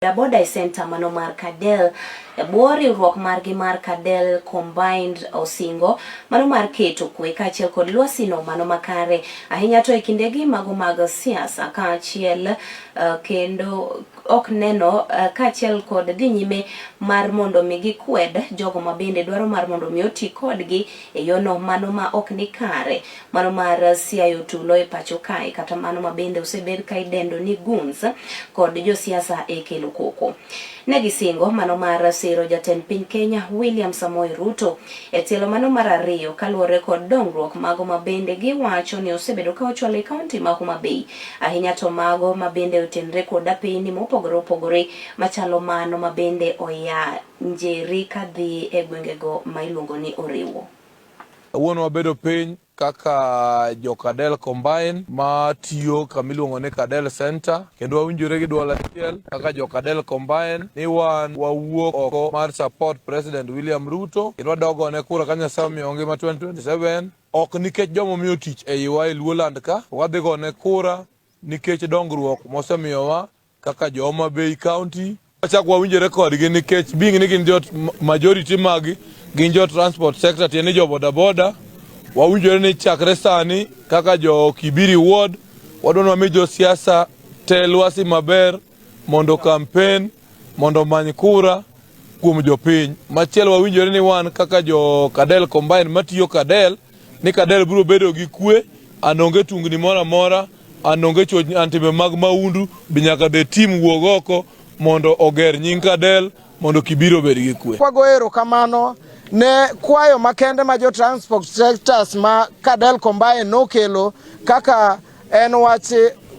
Boda Center mano mar Kadel bori ruok margi mar Kadel combined osingo mano mar keto kwe kaachiel kod lwasino mano makare ahinya to e kindegi mago mag siasa kaachiel kendo ok neno kaachiel kod dhi nyime mar mondo mi gikwed jogo mabende dwaro mar mondo mi oti kodgi e yono mano ma ok ni kare mano mar siayo tulo e pacho kae kata mano mabende osebed ka idendo ni guns kod jo siasa e kelo koko. Negisingo mano mar Siro jatend piny Kenya William Samoei Ruto e tielo mano mar ariyo kaluwore kod dongruok mago mabende giwacho ni osebedo ka ochwalo e kaunti ma Homa Bay ahinya to mago mabende otenre kod apeyni mopogore opogore machalo mano mabende oya njeri kadhi e gwengego ma iluongo ni Oriwo. Wuono wabedo piny kaka jo Kadel combine ma tiyo kamiluongo ni Kadel Center kendo wawinjore gi dwol achiel kaka jo Kadel combine ni wan wawuok oko mar support President William Ruto kendo wadogo ne kura ka Nyasaye omiyo ngima 2027 ok nikech jomo miyo tich e yiwa e Luoland ka wadhi go ne kura nikech dongruok mosemiyowa kaka jo Homa Bay County. Achak wawinjore kodgi nikech being ni gin jot majority magi gin jo transport sector tieni Joboda wawinjore ni chakre sani kaka jo Kibiri ward wadwano mi jo siasa te lwasi maber mondo campaign mondo many kura kuom jopiny. Machielo wawinjore ni wan kaka jo Kadel combine matiyo Kadel ni Kadel biro bedo gi kwe anonge tungni mora mora anonge chuo antime mag maundu binyaka de team wuog oko mondo oger nying Kadel mondo Kibiro bed gi kwe. Kwagoero kamano ne kwayo makende ma jo transport sectors ma Kadel combine nokelo kaka en wach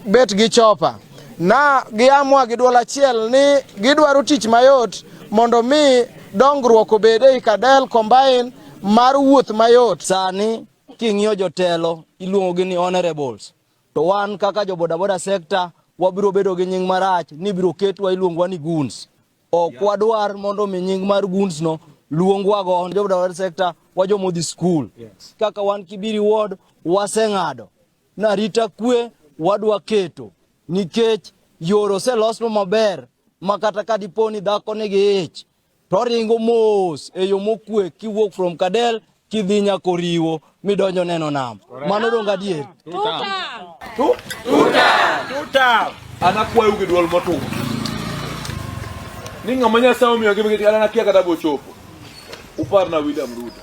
bet gi chopa na giamua gi dwol achiel ni gidwaro tich mayot mondo mi dongruok obede i Kadel combine mar wuoth mayot. Sani king'iyo jotelo iluongo ni honorables to wan kaka jo boda sector wabiro bedo gi nying marach ni biro ketwa iluongwa ni guns. Ok wadwar mondo mi nying mar guns no luongwa go jo boda sector wajo modhi school. Kaka wan Kibiri ward waseng'ado na rita kwe wadwa keto nikech yoro se losno maber makata ka diponi dhako nigi ich to ringo mos e yo mokwe kiwuok from Kadel kidhi nyaka Oriwo midonjo neno nam. Mano donga dier. Tuta. Anakwayo gi dwol motu. Ni ng'ama Nyasaye omiyo gi giti ana kia kata bochopo. Uparna William Ruto.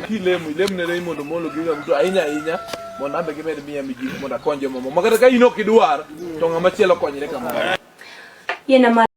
Kilemu ne mondo molo gi William Ruto ahinya mondo ambe gimed miya miji mondo akonje momo. Makata ka inok idwar to ng'ama chielo konyre kamano.